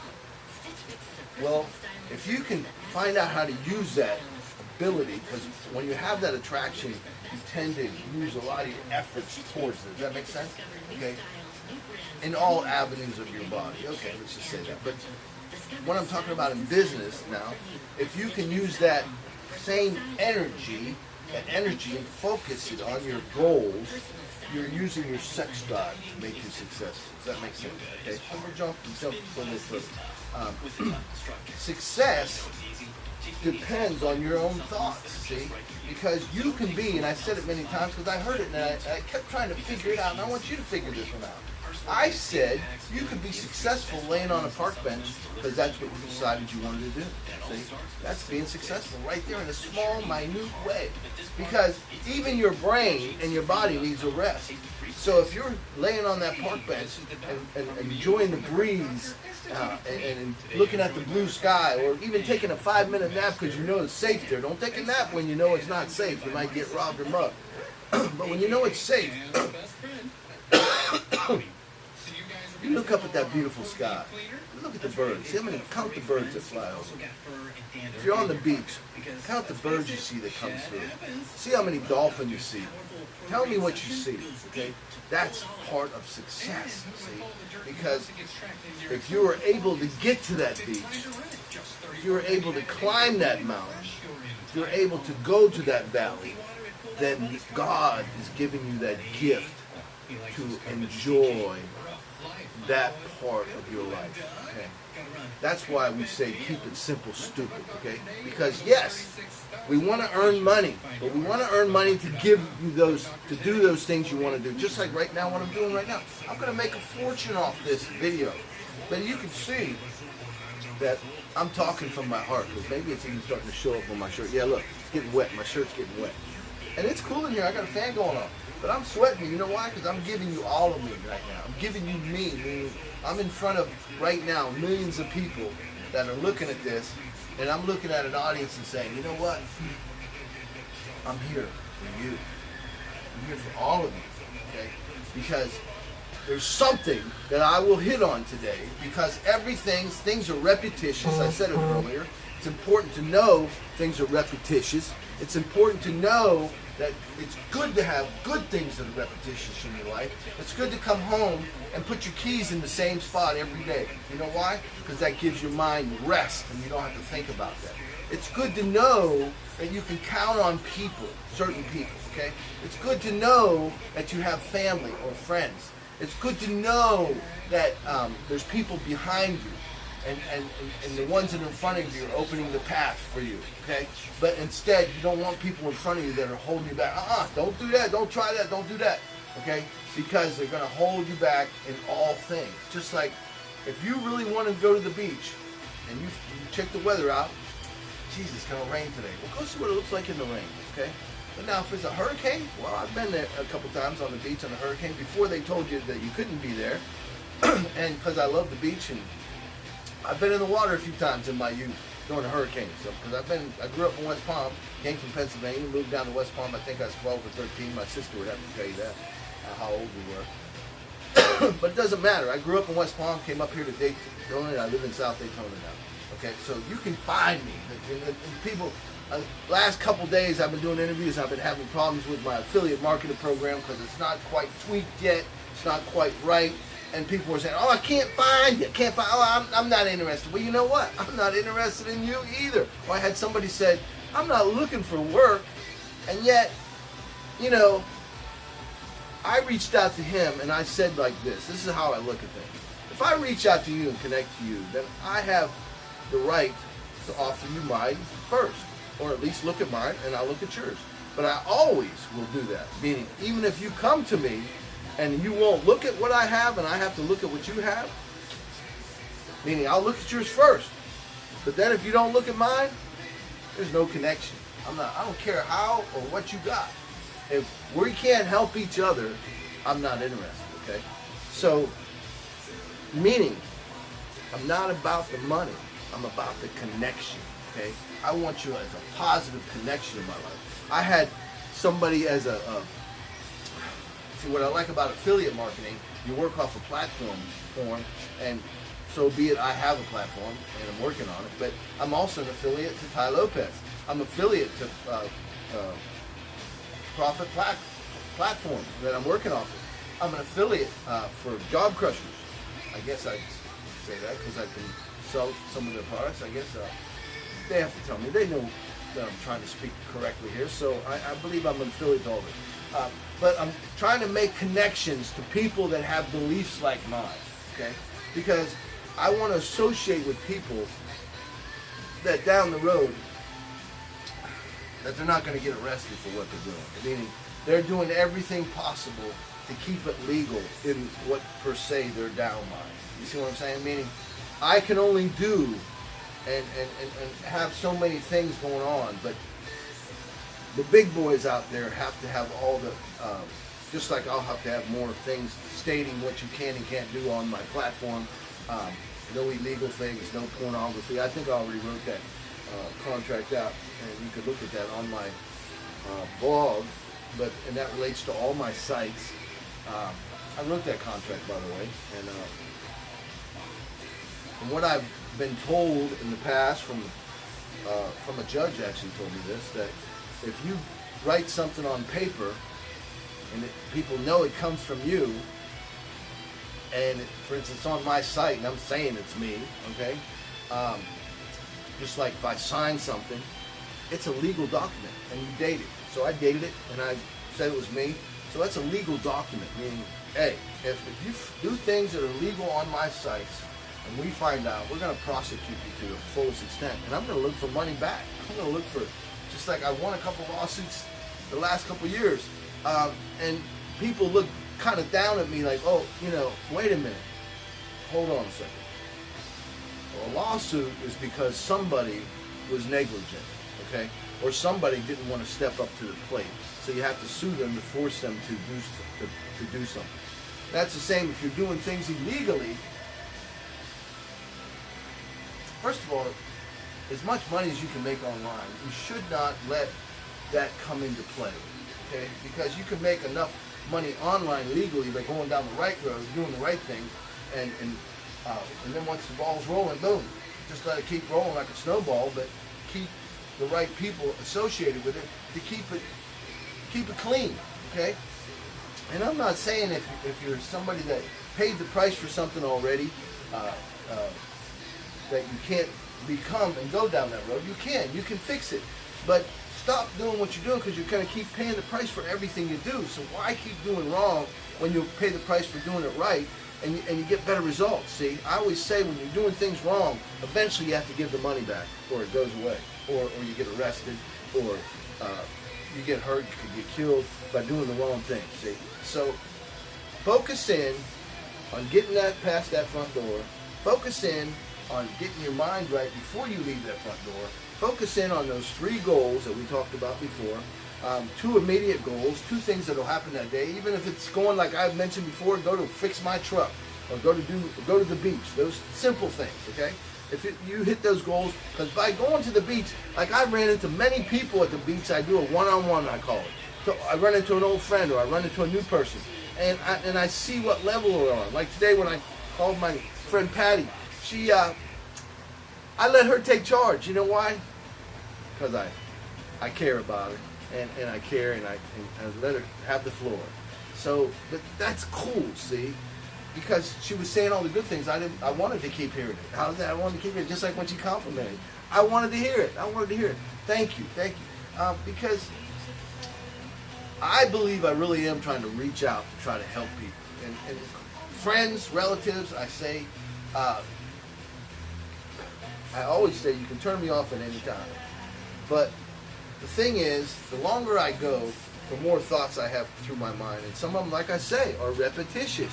Well, if you can find out how to use that ability, because when you have that attraction, you tend to use a lot of your efforts towards it. Does that make sense? Okay? In all avenues of your body. Okay, let's just say that. But what I'm talking about in business now, if you can use that same energy, and focus it on your goals, you're using your sex drive to make you successful. Does that make sense? Okay, so we're jumping a little further. Success depends on your own thoughts, see? Because you can be, and I said it many times because I heard it and I kept trying to figure it out, and I want you to figure this one out. I said you could be successful laying on a park bench because that's what you decided you wanted to do. See? That's being successful right there in a small, minute way. Because even your brain and your body needs a rest. So if you're laying on that park bench and enjoying the breeze and looking at the blue sky, or even taking a 5-minute nap because you know it's safe there. Don't take a nap when you know it's not safe. You might get robbed or mugged. But when you know it's safe, you look up at that beautiful sky. Look at the birds. See how many? Count the birds that fly over. If you're on the beach, count the birds you see that come through. See how many dolphins you see. Tell me what you see. Okay, that's part of success. See, because if you were able to get to that beach, if you were able to climb that mountain, if you're able to go to that valley, then God is giving you that gift to enjoy that part of your life. Okay, that's why we say keep it simple, stupid. Okay, because yes, we want to earn money, but we want to earn money to give you to do those things you want to do. Just like right now, what I'm doing right now, I'm going to make a fortune off this video. But you can see that I'm talking from my heart, because maybe it's even starting to show up on my shirt. Yeah, look, it's getting wet. My shirt's getting wet, and it's cool in here. I got a fan going on. But I'm sweating. You know why? Because I'm giving you all of me right now. I'm giving you me. Meaning I'm in front of, right now, millions of people that are looking at this, and I'm looking at an audience and saying, you know what? I'm here for you. I'm here for all of you. okay? Because there's something that I will hit on today, because things are repetitious. I said it earlier. It's important to know things are repetitious. It's important to know that it's good to have good things that are repetitious in your life. It's good to come home and put your keys in the same spot every day. You know why? Because that gives your mind rest and you don't have to think about that. It's good to know that you can count on people, certain people, okay? It's good to know that you have family or friends. It's good to know that there's people behind you. And the ones that are in front of you are opening the path for you, okay? But instead, you don't want people in front of you that are holding you back. Don't do that, don't try that, don't do that, okay? Because they're gonna hold you back in all things. Just like if you really want to go to the beach and you check the weather out, geez, it's gonna rain today. Well, go see what it looks like in the rain, okay? But now if it's a hurricane, well, I've been there a couple times on the beach on a hurricane before they told you that you couldn't be there. And because I love the beach, and I've been in the water a few times in my youth during a hurricane. So, because I grew up in West Palm, came from Pennsylvania, moved down to West Palm. I think I was 12 or 13. My sister would have to tell you that, how old we were. But it doesn't matter. I grew up in West Palm, came up here to Daytona. I live in South Daytona now. Okay, so you can find me. And people, last couple days I've been doing interviews. I've been having problems with my affiliate marketing program because it's not quite tweaked yet. It's not quite right. And people were saying, I can't find you. I'm not interested. Well, you know what? I'm not interested in you either. Or I had somebody said, I'm not looking for work. And yet, I reached out to him and I said like this. This is how I look at things. If I reach out to you and connect to you, then I have the right to offer you mine first. Or at least look at mine and I'll look at yours. But I always will do that. Meaning, even if you come to me and you won't look at what I have and I have to look at what you have, meaning I'll look at yours first. But then if you don't look at mine, there's no connection. I don't care how or what you got. If we can't help each other, I'm not interested, okay? So, meaning, I'm not about the money. I'm about the connection, okay? I want you as a positive connection in my life. I had somebody as see, what I like about affiliate marketing, you work off a platform, and so be it, I have a platform and I'm working on it, but I'm also an affiliate to Tai Lopez. I'm affiliate to Profit Platform that I'm working off of. I'm an affiliate for Job Crushers. I guess I'd say that because I can sell some of their products. I guess they have to tell me. They know that I'm trying to speak correctly here, so I believe I'm an affiliate to all of it. But I'm trying to make connections to people that have beliefs like mine, okay? Because I want to associate with people that down the road, that they're not going to get arrested for what they're doing. Meaning, they're doing everything possible to keep it legal in what, per se, they're down line. You see what I'm saying? Meaning, I can only do and have so many things going on, but the big boys out there have to have all the, just like I'll have to have more things stating what you can and can't do on my platform. No illegal things, no pornography. I think I already wrote that contract out, and you could look at that on my blog, and that relates to all my sites. I wrote that contract, by the way, and from what I've been told in the past from a judge actually told me this, that if you write something on paper and people know it comes from you, and for instance on my site, and I'm saying it's me, okay, just like if I sign something, it's a legal document, and you date it. So I dated it, and I said it was me, so that's a legal document, meaning, hey, if you do things that are legal on my sites, and we find out, we're going to prosecute you to the fullest extent, and I'm going to look for money back. I'm going to look for, just like I won a couple lawsuits the last couple years, and people look kind of down at me like, oh, wait a minute, hold on a second. Well, a lawsuit is because somebody was negligent, okay, or somebody didn't want to step up to the plate, so you have to sue them to force them to do something. That's the same if you're doing things illegally. First of all, as much money as you can make online, you should not let that come into play, okay? Because you can make enough money online legally by going down the right road, doing the right thing, and then once the ball's rolling, boom, just let it keep rolling like a snowball, but keep the right people associated with it to keep it clean, okay? And I'm not saying if you're somebody that paid the price for something already, that you can't become and go down that road. You can fix it, but stop doing what you're doing, because you're going to keep paying the price for everything you do. So why keep doing wrong when you pay the price for doing it right, and you get better results? See, I always say when you're doing things wrong, eventually you have to give the money back, or it goes away, or you get arrested, or you get hurt, you could get killed by doing the wrong thing. See, so focus in on getting that past that front door. Focus in on getting your mind right before you leave that front door. Focus in on those 3 goals that we talked about before. 2 immediate goals, 2 things that will happen that day. Even if it's going, like I mentioned before, go to fix my truck, or go to the beach. Those simple things, okay? If you hit those goals, because by going to the beach, like I ran into many people at the beach. I do a one-on-one, I call it. So I run into an old friend, or I run into a new person, and I see what level we're on. Like today when I called my friend Patty, I let her take charge. You know why? Because I care about her, and I care, and I let her have the floor. So, but that's cool, see? Because she was saying all the good things. I wanted to keep hearing it. How did that? I wanted to keep hearing it, just like when she complimented. I wanted to hear it. Thank you. Because I believe I really am trying to reach out to try to help people. And friends, relatives, I always say you can turn me off at any time. But the thing is, the longer I go, the more thoughts I have through my mind. And some of them, like I say, are repetitious.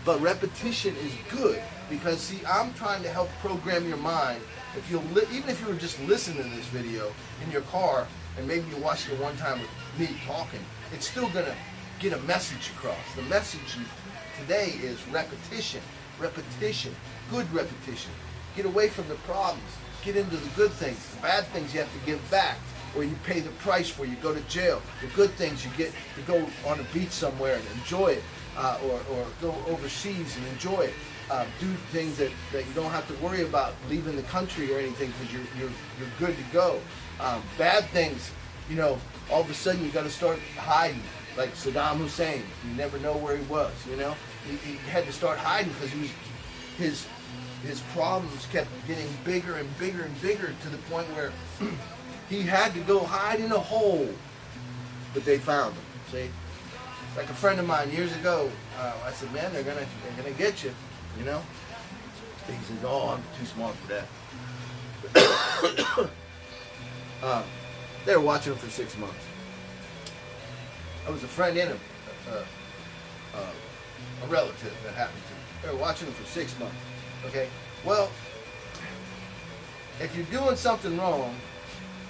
But repetition is good, because see, I'm trying to help program your mind. If even if you were just listening to this video in your car, and maybe you watched it one time with me talking, it's still gonna get a message across. The message today is repetition, good repetition. Get away from the problems. Get into the good things. The bad things you have to give back, or you pay the price for. You go to jail. The good things you get to go on a beach somewhere and enjoy it. Or go overseas and enjoy it. Do things that you don't have to worry about leaving the country or anything, because you're good to go. Bad things, all of a sudden you got to start hiding, like Saddam Hussein. You never know where he was. He had to start hiding because his problems kept getting bigger and bigger and bigger, to the point where he had to go hide in a hole. But they found him. See. Like a friend of mine years ago, I said, "Man, they're gonna get you," He said, "Oh, I'm too smart for that." They were watching him for 6 months. I was a friend and a relative that happened to me. They were watching him for 6 months. Okay, well, if you're doing something wrong,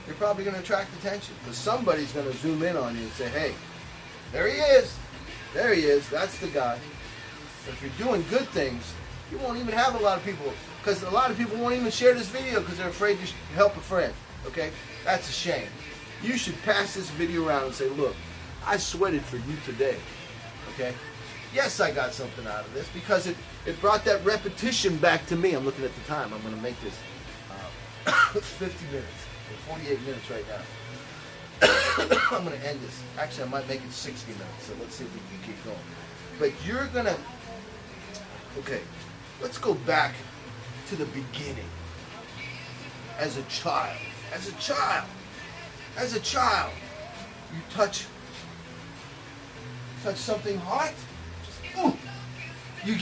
you're probably going to attract attention, because somebody's going to zoom in on you and say, "Hey, there he is. That's the guy." But if you're doing good things, you won't even have a lot of people, because a lot of people won't even share this video because they're afraid to help a friend. Okay? That's a shame. You should pass this video around and say, "Look, I sweated for you today." Okay? Yes, I got something out of this, because it brought that repetition back to me. I'm looking at the time. I'm going to make this 50 minutes, or 48 minutes right now. I'm going to end this. Actually, I might make it 60 minutes, so let's see if we can keep going. But you're going to... Okay, let's go back to the beginning. As a child, you touch something hot, ooh, you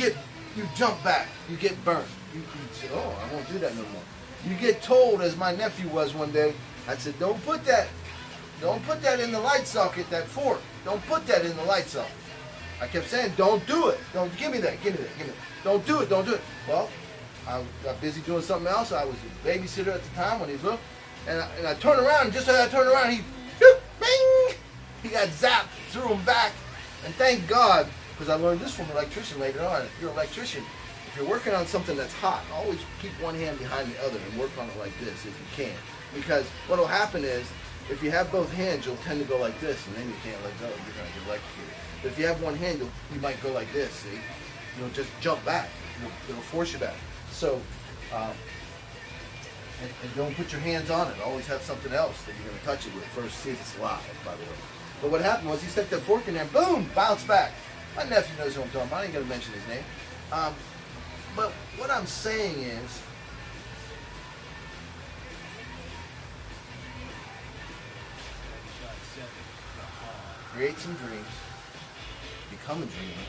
jump back, you get burnt. You say, "Oh, I won't do that no more." You get told, as my nephew was one day, I said, Don't put that in the light socket, that fork. Don't put that in the light socket. I kept saying, "Don't do it. Don't give me that. Don't do it. Well, I got busy doing something else. I was a babysitter at the time when he was little. And I turned around, and just as I turned around, bing! He got zapped, threw him back. And thank God, because I learned this from an electrician later on. If you're an electrician, if you're working on something that's hot, always keep one hand behind the other and work on it like this if you can. Because what will happen is If you have both hands, you'll tend to go like this, and then you can't let go. You're going to get electrocuted. But if you have one hand, you might go like this, see? You'll just jump back. It'll force you back. So, and don't put your hands on it. Always have something else that you're going to touch it with first. See if it's live, by the way. But what happened was he stuck that fork in there, boom, bounce back. My nephew knows who I'm talking about. I ain't going to mention his name. But what I'm saying is, create some dreams, become a dreamer,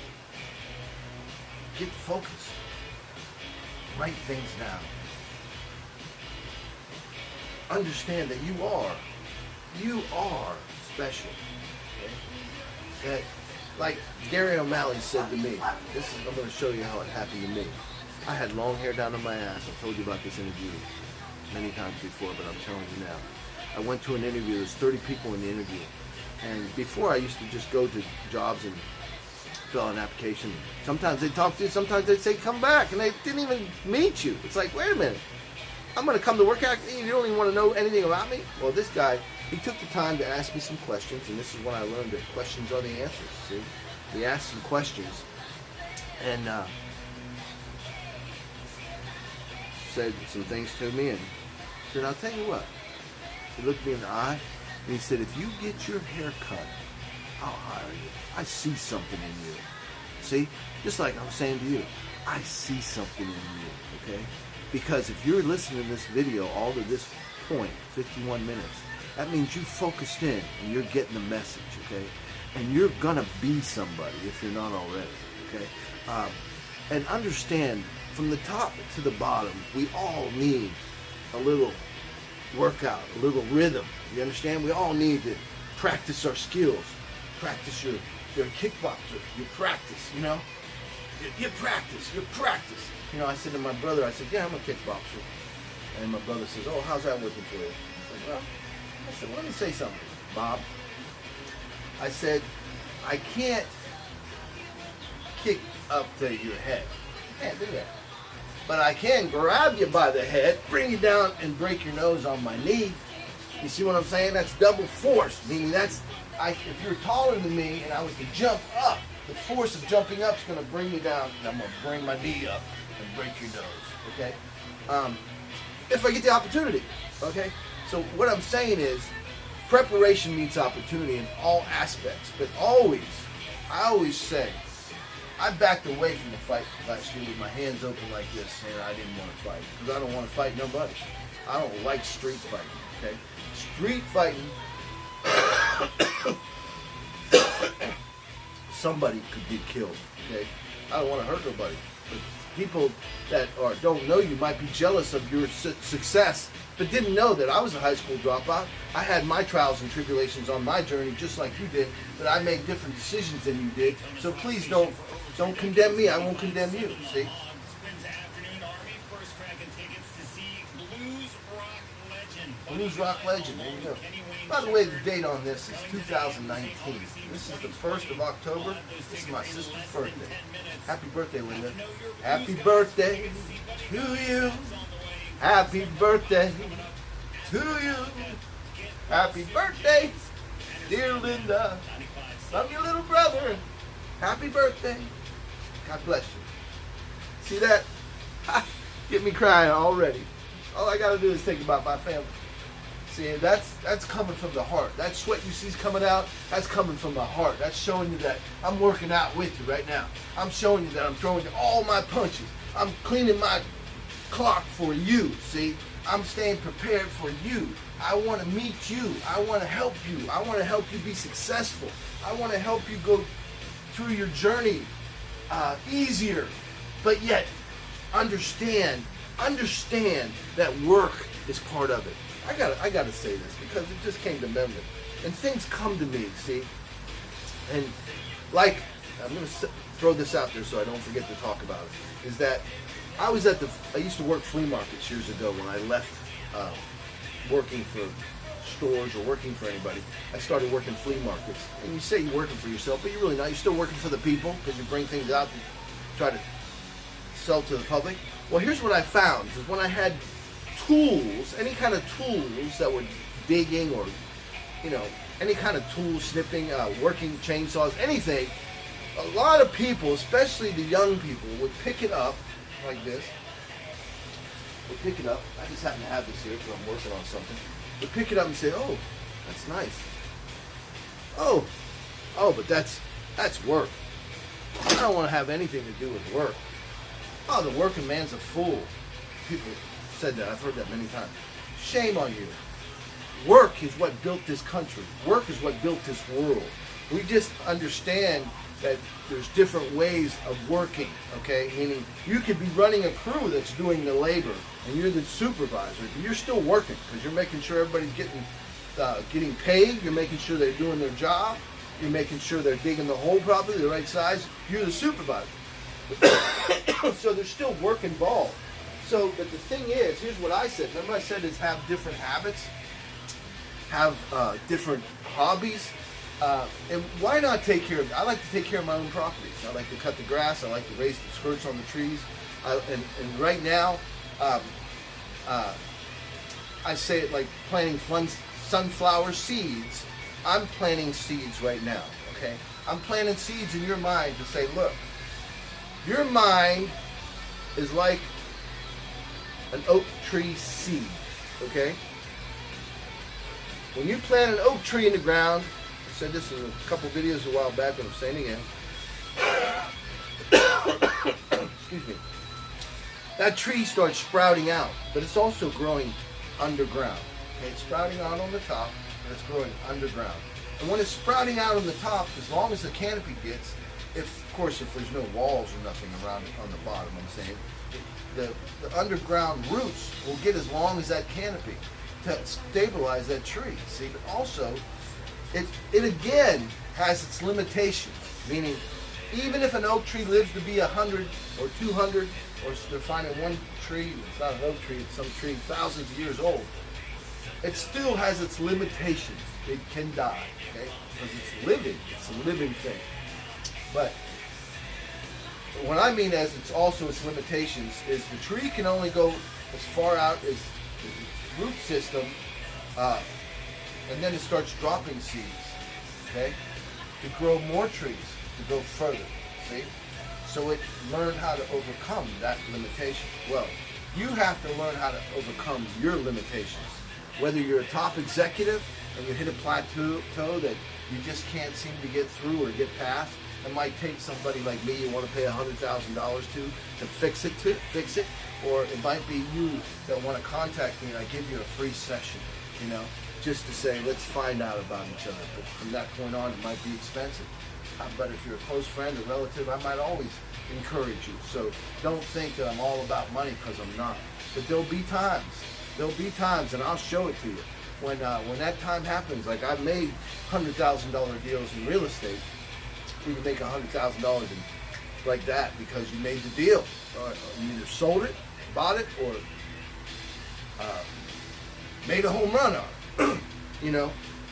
get focused, write things down. Understand that you are special. Okay? That, like Gary O'Malley said to me, I'm going to show you how it happened to me. I had long hair down on my ass. I've told you about this interview many times before, but I'm telling you now. I went to an interview. There's 30 people in the interview. And before I used to just go to jobs and fill out an application. Sometimes they'd talk to you, sometimes they'd say, come back, and they didn't even meet you. It's like, wait a minute. I'm going to come to work out, you don't even want to know anything about me? Well, this guy, he took the time to ask me some questions, and this is when I learned that questions are the answers, see? He asked some questions, and said some things to me, and said, I'll tell you what. He looked me in the eye, and he said, if you get your hair cut, I'll hire you. I see something in you. See? Just like I'm saying to you, I see something in you, okay? Because if you're listening to this video all to this point, 51 minutes, that means you focused in and you're getting the message, okay? And you're gonna be somebody if you're not already, okay? And understand, from the top to the bottom, we all need a little workout, a little rhythm. You understand? We all need to practice our skills. Practice you're a kickboxer. You practice, you know? You practice. You know, I said to my brother, I said, yeah, I'm a kickboxer. And my brother says, oh, how's that working for you? I said, well, let me say something, Bob. I said, I can't kick up to your head. I can't do that. But I can grab you by the head, bring you down, and break your nose on my knee. You see what I'm saying? That's double force. Meaning if you're taller than me and I was to jump up, the force of jumping up is going to bring you down, and I'm going to bring my knee up and break your nose, okay? If I get the opportunity, okay? So what I'm saying is, preparation meets opportunity in all aspects, but I always say, I backed away from the fight last year with my hands open like this, saying I didn't want to fight, because I don't want to fight nobody. I don't like street fighting, okay? Street fighting, somebody could get killed, okay? I don't want to hurt nobody. But people that don't know you might be jealous of your success, but didn't know that I was a high school dropout. I had my trials and tribulations on my journey just like you did, but I made different decisions than you did. So please don't condemn me. I won't condemn you, see? Blues Rock Legend, there you go. By the way, the date on this is 2019. This is the 1st of October. This is my sister's birthday. Happy birthday, Linda. Happy birthday to you. Happy birthday to you. Happy birthday, dear Linda. Love your little brother. Happy birthday. God bless you. See that? Get me crying already. All I got to do is think about my family. See, that's coming from the heart. That sweat you see is coming out, that's coming from my heart. That's showing you that I'm working out with you right now. I'm showing you that I'm throwing all my punches. I'm cleaning my clock for you, see? I'm staying prepared for you. I want to meet you. I want to help you. I want to help you be successful. I want to help you go through your journey easier. But yet, understand that work is part of it. I gotta say this because it just came to memory, and things come to me, see, and like I'm gonna throw this out there so I don't forget to talk about it. Is that I used to work flea markets years ago when I left working for stores or working for anybody. I started working flea markets, and you say you're working for yourself, but you're really not. You're still working for the people because you bring things out and try to sell to the public. Well, here's what I found: is when I had tools, any kind of tools that were digging or any kind of tool snipping, working chainsaws, anything, a lot of people, especially the young people, would pick it up like this. Would pick it up. I just happen to have this here because I'm working on something. Would pick it up and say, "Oh, that's nice. Oh, but that's work. I don't want to have anything to do with work. Oh, the working man's a fool." People said that. I've heard that many times. Shame on you. Work is what built this country. Work is what built this world. We just understand that there's different ways of working, okay? Meaning you could be running a crew that's doing the labor, and you're the supervisor. You're still working because you're making sure everybody's getting paid. You're making sure they're doing their job. You're making sure they're digging the hole properly, the right size. You're the supervisor. So there's still work involved. So, but the thing is, here's what I said. Remember I said is have different habits, have different hobbies. And why not take care of, I like to take care of my own properties. I like to cut the grass. I like to raise the skirts on the trees. And right now, I say it like planting sunflower seeds. I'm planting seeds right now, okay? I'm planting seeds in your mind to say, look, your mind is like an oak tree seed, okay? When you plant an oak tree in the ground, I said this in a couple videos a while back, but I'm saying it again. Excuse me. That tree starts sprouting out, but it's also growing underground. Okay, it's sprouting out on the top, but it's growing underground. And when it's sprouting out on the top, as long as the canopy gets, of course, if there's no walls or nothing around it on the bottom, I'm saying, the underground roots will get as long as that canopy to stabilize that tree. See, but also, it again has its limitations, meaning even if an oak tree lives to be 100 or 200, or they're finding one tree, it's not an oak tree, it's some tree thousands of years old, it still has its limitations. It can die, okay? Because it's living. It's a living thing. But what I mean as it's also its limitations is the tree can only go as far out as its root system, and then it starts dropping seeds, okay? To grow more trees, to go further, see? So it learned how to overcome that limitation. Well, you have to learn how to overcome your limitations. Whether you're a top executive and you hit a plateau that you just can't seem to get through or get past, it might take somebody like me you want to pay $100,000 to fix it, or it might be you that want to contact me and I give you a free session, just to say, let's find out about each other. But from that point on, it might be expensive. But if you're a close friend or relative, I might always encourage you. So don't think that I'm all about money, because I'm not. But there'll be times, and I'll show it to you. When that time happens, like I've made $100,000 deals in real estate. You can make $100,000 like that because you made the deal. You either sold it, bought it, or made a home run on it.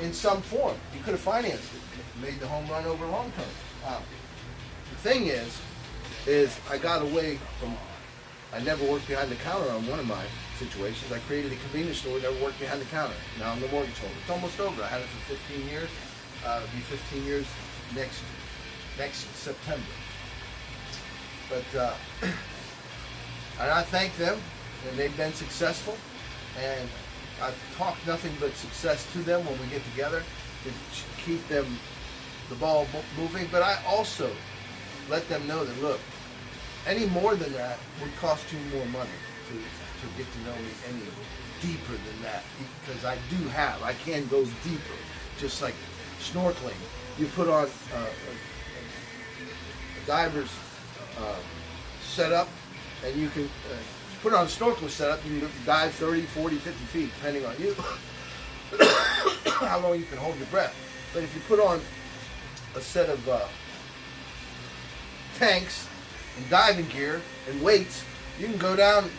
In some form. You could have financed it, made the home run over long term. The thing is I got away from, I never worked behind the counter on one of my situations. I created a convenience store, never worked behind the counter. Now I'm the mortgage holder. It's almost over. I had it for 15 years. It'll be 15 years next September. But and I thank them, and they've been successful, and I've talked nothing but success to them when we get together to keep the ball moving. But I also let them know that, look, any more than that would cost you more money to get to know me any deeper than that, because I can go deeper, just like snorkeling. You put on a diver's setup, and you can put on a snorkel setup, you can dive 30, 40, 50 feet, depending on you, how long you can hold your breath. But if you put on a set of tanks and diving gear and weights, you can go down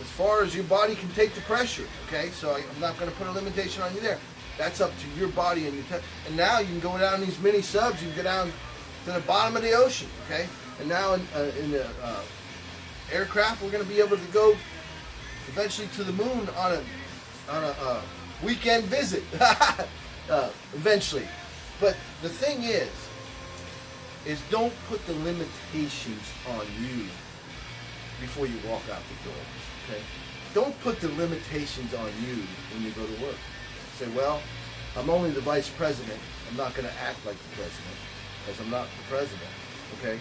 as far as your body can take the pressure, okay? So I'm not going to put a limitation on you there. That's up to your body and your and now you can go down these mini subs, you can go down to the bottom of the ocean, okay? And now in the aircraft, we're going to be able to go eventually to the moon on a weekend visit. eventually. But the thing is don't put the limitations on you before you walk out the door. Okay? Don't put the limitations on you when you go to work. Say, well, I'm only the vice president. I'm not going to act like the president because I'm not the president. Okay?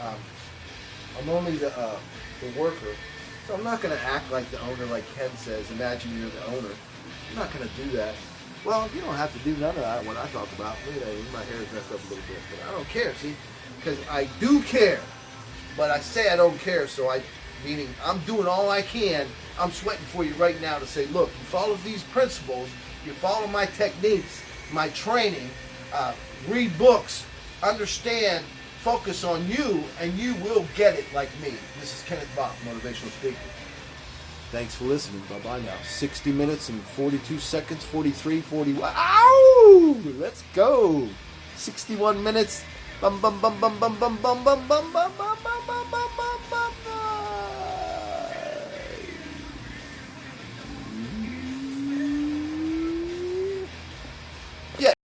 I'm only the worker, so I'm not going to act like the owner, like Ken says. Imagine you're the owner. I'm not going to do that. Well, you don't have to do none of that when I talk about me. My hair is messed up a little bit, but I don't care, see? Because I do care, but I say I don't care, meaning I'm doing all I can. I'm sweating for you right now to say, look, you follow these principles, you follow my techniques, my training, read books, understand, focus on you, and you will get it like me. This is Kenneth Bach, motivational speaker. Thanks for listening. Bye-bye now. 60 minutes and 42 seconds, 43, 41. Ow! Let's go. 61 minutes. Bum, bum, bum, bum, bum, bum, bum, bum, bum, bum, bum.